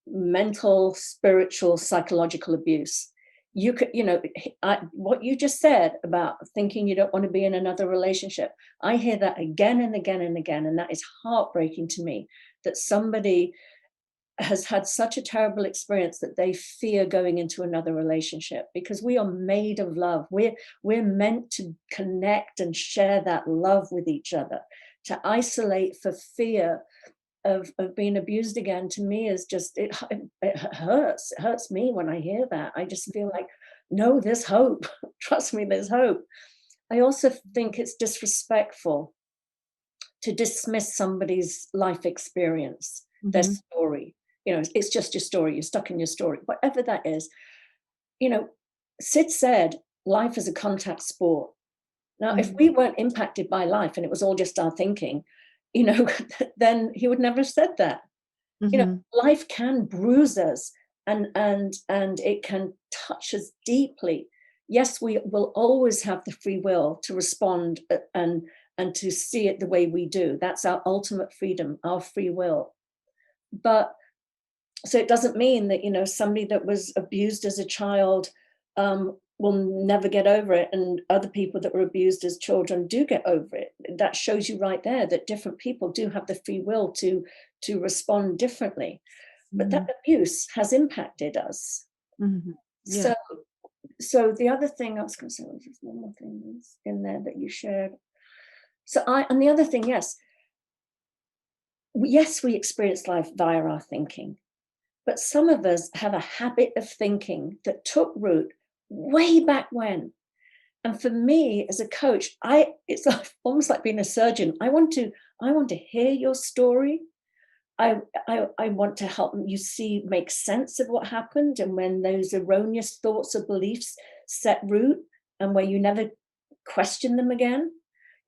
mental, spiritual, psychological abuse? You could, what you just said about thinking you don't want to be in another relationship, I hear that again and again and again. And that is heartbreaking to me, that somebody has had such a terrible experience that they fear going into another relationship, because we are made of love. We're meant to connect and share that love with each other. To isolate for fear of being abused again, to me, is just, it hurts. It hurts me when I hear that. I just feel like, no, there's hope. Trust me, there's hope. I also think it's disrespectful to dismiss somebody's life experience, their mhm, story. It's just your story. You're stuck in your story, whatever that is. Sid said life is a contact sport. Now, if mhm, we weren't impacted by life and it was all just our thinking, then he would never have said that. mhm, Life can bruise us, and it can touch us deeply. Yes, we will always have the free will to respond, and to see it the way we do. That's our ultimate freedom, our free will. But so it doesn't mean that somebody that was abused as a child will never get over it, and other people that were abused as children do get over it. That shows you right there that different people do have the free will to respond differently. But that mhm, abuse has impacted us. mhm, yeah, So the other thing I was going to say, was just one more thing was in there that you shared. And the other thing, yes, we experience life via our thinking. But some of us have a habit of thinking that took root way back when. And for me as a coach, it's almost like being a surgeon. I want to hear your story. I want to help you make sense of what happened, and when those erroneous thoughts or beliefs set root, and where you never question them again.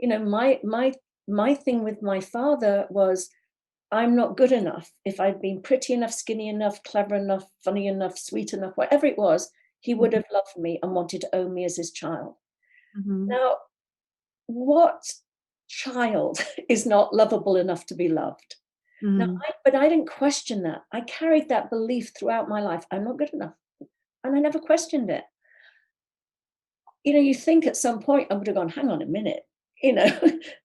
My thing with my father was, I'm not good enough. If I'd been pretty enough, skinny enough, clever enough, funny enough, sweet enough, whatever it was, he would have loved me and wanted to own me as his child. Mhm. Now, what child is not lovable enough to be loved? Now, Mhm. but I didn't question that. I carried that belief throughout my life. I'm not good enough. And I never questioned it. You know, you think at some point I would have gone, hang on a minute, you know,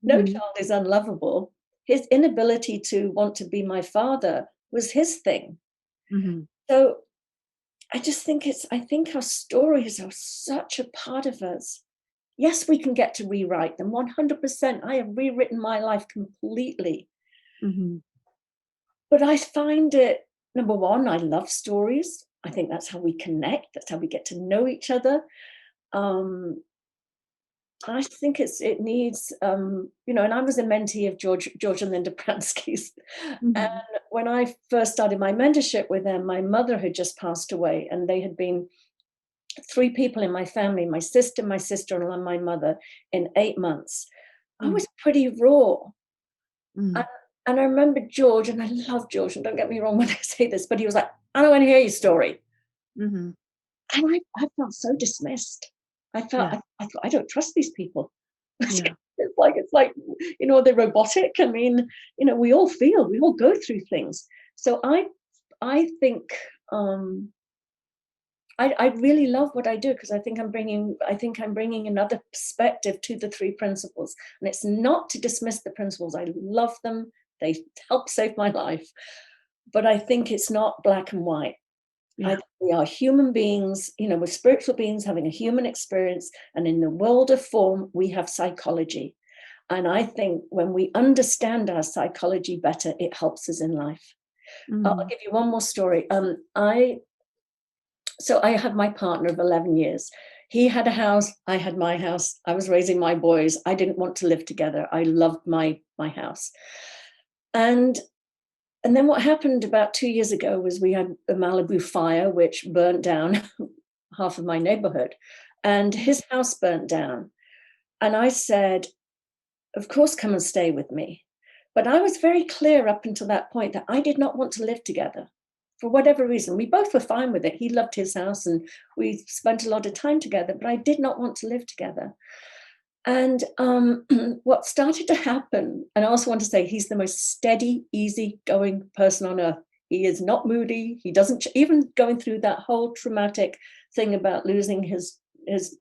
no Mhm. child is unlovable. His inability to want to be my father was his thing. Mhm. So I think our stories are such a part of us. Yes, we can get to rewrite them 100%. I have rewritten my life completely. Mhm. But I find it, number one, I love stories. I think that's how we connect. That's how we get to know each other. Um, I think it needs, you know, and I was a mentee of George and Linda Pransky's. And Mhm. when I first started my mentorship with them, my mother had just passed away, and they had been three people in my family, my sister-in-law, and my mother, in 8 months. I Mm. was pretty raw. And, Mm. and I remember George, and I love George, and don't get me wrong when I say this, but he was like, I don't want to hear your story. Mhm. And I felt so dismissed. Yeah. I thought, I don't trust these people. Yeah. It's like, you know, they're robotic. I mean, you know, we all go through things. So I think, I really love what I do, because I think I'm bringing another perspective to the three principles. And it's not to dismiss the principles. I love them. They help save my life. But I think it's not black and white. Yeah. We are human beings, you know, we're spiritual beings having a human experience. And in the world of form, we have psychology. And I think when we understand our psychology better, it helps us in life. I'll Mhm. give you one more story. So I had my partner of 11 years. He had a house, I had my house. I was raising my boys. I didn't want to live together. I loved my house. And then what happened about 2 years ago was we had a Malibu fire, which burnt down half of my neighborhood, and his house burnt down. And I said, of course, come and stay with me. But I was very clear up until that point that I did not want to live together for whatever reason. We both were fine with it. He loved his house and we spent a lot of time together, but I did not want to live together. And what started to happen, and I also want to say he's the most steady, easygoing person on earth. He is not moody. He doesn't, even going through that whole traumatic thing about losing his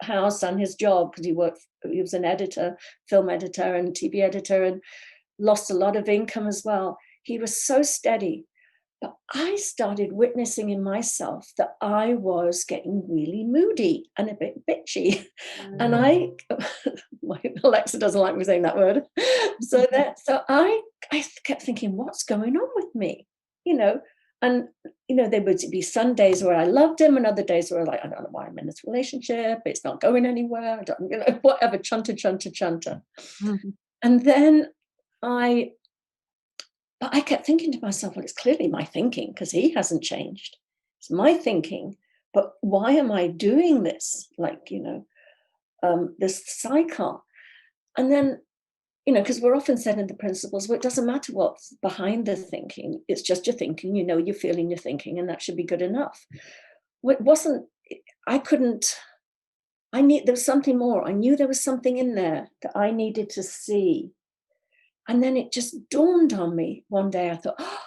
house and his job, because he was an editor, film editor and TV editor, and lost a lot of income as well. He was so steady. But I started witnessing in myself that I was getting really moody and a bit bitchy. And my Alexa doesn't like me saying that word. So I kept thinking, what's going on with me? You know, and there would be some days where I loved him and other days where I don't know why I'm in this relationship. It's not going anywhere. I don't, whatever, chunter. Mhm. And then but I kept thinking to myself, well, it's clearly my thinking because he hasn't changed. It's my thinking. But why am I doing this? This cycle. And then, because we're often said in the principles, well, it doesn't matter what's behind the thinking. It's just your thinking, you're feeling your thinking, and that should be good enough. Well, it wasn't, there was something more. I knew there was something in there that I needed to see. And then it just dawned on me one day. I thought, oh,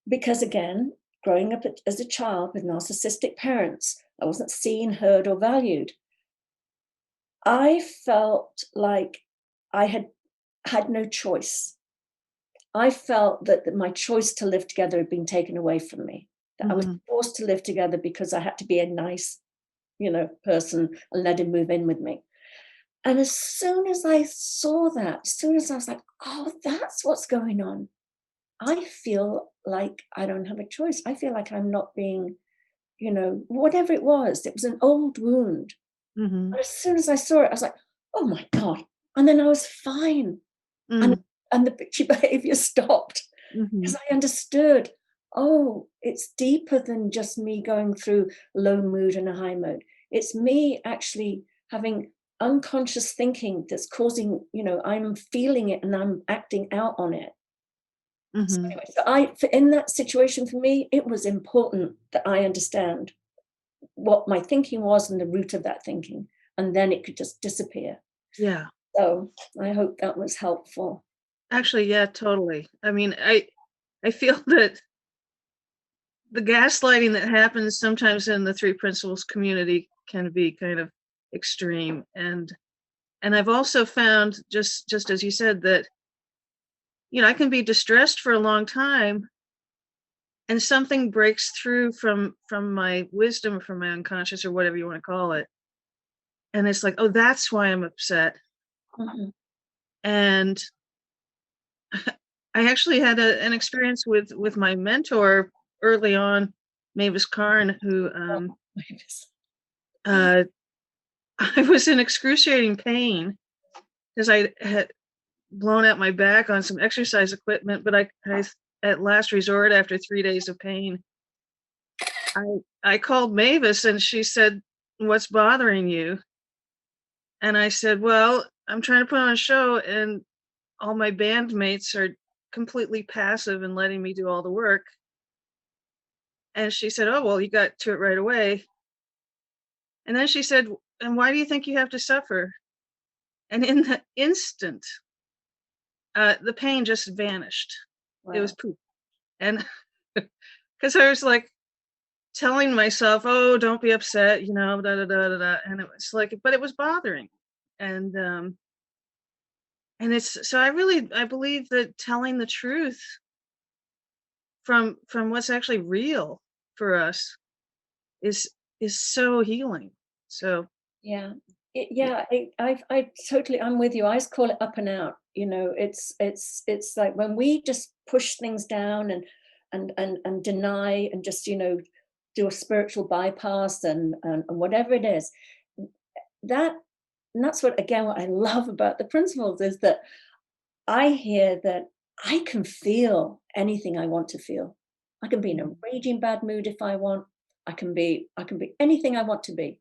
because again, growing up as a child with narcissistic parents, I wasn't seen, heard, or valued. I felt like I had no choice. I felt that my choice to live together had been taken away from me, that I was Mhm. forced to live together because I had to be a nice, person and let him move in with me. And as soon as I saw that, as soon as I was like, oh, that's what's going on, I feel like I don't have a choice. I feel like I'm not being, whatever it was an old wound. Mhm. But as soon as I saw it, I was like, oh my God. And then I was fine. And, Mm. and the bitchy behavior stopped because Mhm. I understood, oh, it's deeper than just me going through low mood and a high mood. It's me actually having unconscious thinking that's causing, I'm feeling it and I'm acting out on it. So Mhm. anyway, in that situation for me, it was important that I understand what my thinking was and the root of that thinking, and then it could just disappear. Yeah. So I hope that was helpful. Actually, yeah, totally. I mean, I feel that the gaslighting that happens sometimes in the three principles community can be kind of extreme, and I've also found, just as you said, that I can be distressed for a long time, and something breaks through from my wisdom, from my unconscious, or whatever you want to call it, and it's like, oh, that's why I'm upset. Mhm. And I actually had an experience with my mentor early on, Mavis Karn, who uh, I was in excruciating pain because I had blown out my back on some exercise equipment, but I at last resort, after 3 days of pain, I called Mavis and she said, "What's bothering you?" And I said, "Well, I'm trying to put on a show and all my bandmates are completely passive and letting me do all the work." And she said, "Oh, well, you got to it right away." And then she said, "And why do you think you have to suffer?" And in the instant, the pain just vanished. It was Wow. poof. And because I was like telling myself, "Oh, don't be upset," da da da da da. And it was like, but it was bothering. And it's so I believe that telling the truth from what's actually real for us is so healing. So Yeah. yeah. I totally, I'm with you. I just call it up and out. It's like when we just push things down and deny and just, do a spiritual bypass and whatever it is, that, and that's what I love about the principles is that I hear that I can feel anything I want to feel. I can be in a Mhm. raging bad mood if I want. I can be anything I want to be.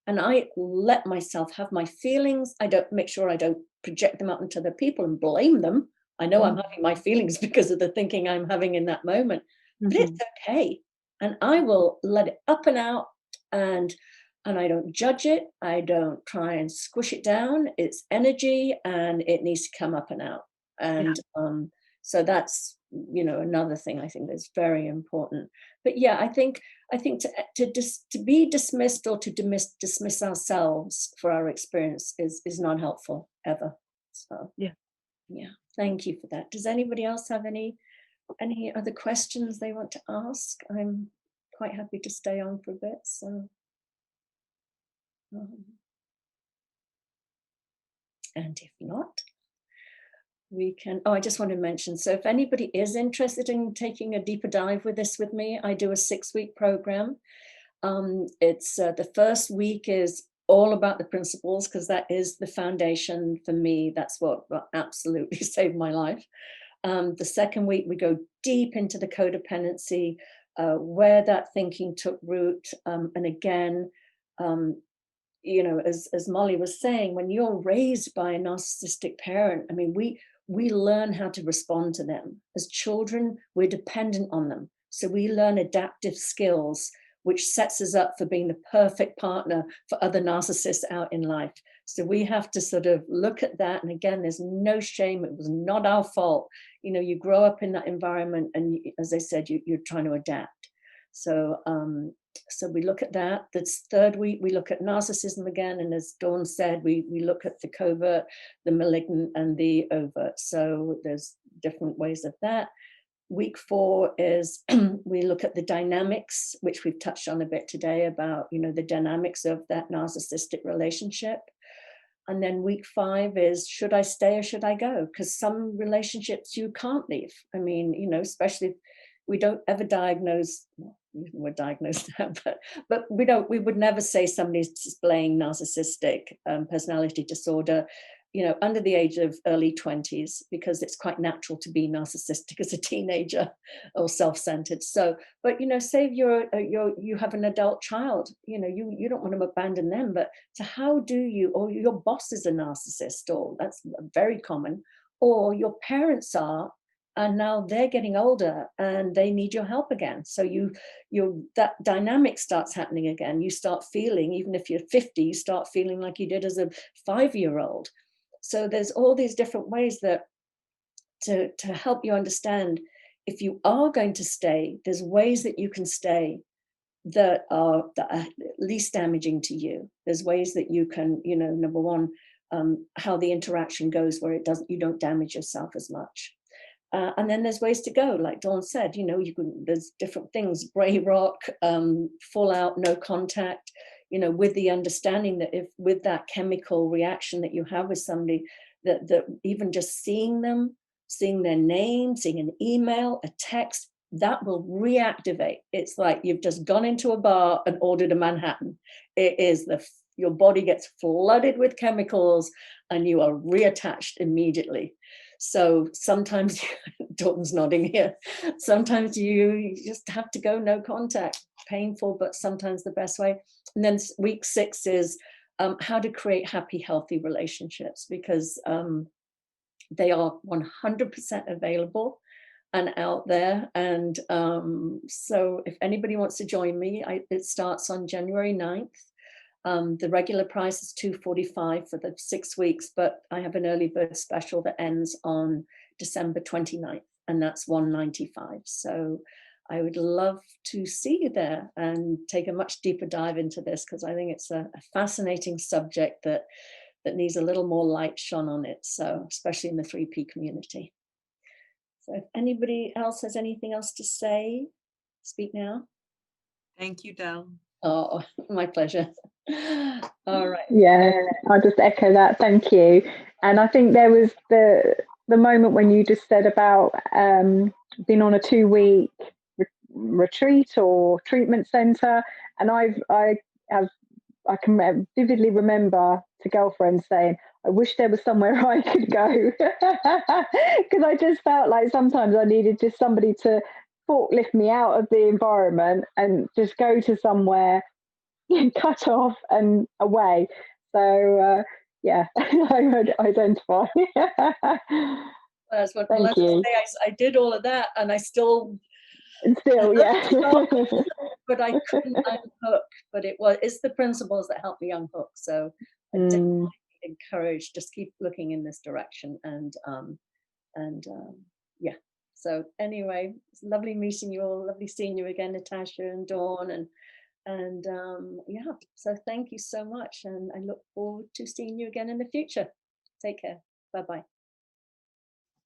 And I let myself have my feelings. I don't make sure I don't project them out into other people and blame them. I know I'm Mhm. having my feelings because of the thinking I'm having in that moment, but it's Mhm. okay. And I will let it up and out, and I don't judge it. I don't try and squish it down. It's energy and it needs to come up and out. Yeah. And so that's, another thing I think that's very important. But yeah, I think to be dismissed or to dismiss ourselves for our experience is not helpful ever. So Yeah. yeah, thank you for that. Does anybody else have any other questions they want to ask? I'm quite happy to stay on for a bit. So um, and if not, we can. Oh, I just want to mention. So if anybody is interested in taking a deeper dive with this with me, I do a 6-week program. It's the first week is all about the principles because that is the foundation for me. That's what absolutely saved my life. The second week, we go deep into the codependency, where that thinking took root. And again, um, as Molly was saying, when you're raised by a narcissistic parent, I mean, we learn how to respond to them. As children, we're dependent on them. So we learn adaptive skills, which sets us up for being the perfect partner for other narcissists out in life. So we have to sort of look at that. And again, there's no shame. It was not our fault. You grow up in that environment, and as I said, you're trying to adapt. So we look at that. This third week, we look at narcissism again. And as Dawn said, we look at the covert, the malignant, and the overt. So there's different ways of that. Week 4 is we look at the dynamics, which we've touched on a bit today about, the dynamics of that narcissistic relationship. And then week 5 is, should I stay or should I go? Because some relationships you can't leave. I mean, especially if we don't ever diagnose, well, we're diagnosed now, but we would never say somebody's displaying narcissistic personality disorder, under the age of early 20s, because it's quite natural to be narcissistic as a teenager or self-centered. So, but say you have an adult child, you don't want to abandon them, but so how do you, or your boss is a narcissist, or that's very common, or your parents are, and now they're getting older and they need your help again. So that dynamic starts happening again. You start feeling, even if you're 50, you start feeling like you did as a 5-year-old. So there's all these different ways that to help you understand, if you are going to stay, there's ways that you can stay that are least damaging to you. There's ways that you can, number one, how the interaction goes where you don't damage yourself as much. And then there's ways to go, like Dawn said, there's different things, gray rock, full out, no contact, with the understanding that if with that chemical reaction that you have with somebody, that even just seeing them, seeing their name, seeing an email, a text, that will reactivate. It's like you've just gone into a bar and ordered a Manhattan. It is your body gets flooded with chemicals and you are reattached immediately. So sometimes, Dawn's nodding here, sometimes you just have to go no contact, painful, but sometimes the best way. And then week 6 is how to create happy, healthy relationships, because they are 100% available and out there. And so if anybody wants to join me, it starts on January 9th. The regular price is $245 for the 6 weeks, but I have an early bird special that ends on December 29th, and that's $195. So I would love to see you there and take a much deeper dive into this, because I think it's a fascinating subject that needs a little more light shone on it. So especially in the 3P community. So if anybody else has anything else to say, speak now. Thank you, Del. Oh, my pleasure. All right. Yeah, I'll just echo that. Thank you. And I think there was the moment when you just said about being on a 2-week retreat or treatment center, and I can vividly remember to girlfriends saying, I wish there was somewhere I could go, because I just felt like sometimes I needed just somebody to lift me out of the environment and just go to somewhere cut off and away. So yeah, I would identify. That's what Thank you. I did all of that, and I still, And still, yeah. but I couldn't unhook. But it's the principles that help me unhook. So I definitely encourage, just keep looking in this direction, and yeah. So anyway, it's lovely meeting you all. Lovely seeing you again, Natasha and Dawn, and yeah. So thank you so much, and I look forward to seeing you again in the future. Take care. Bye bye.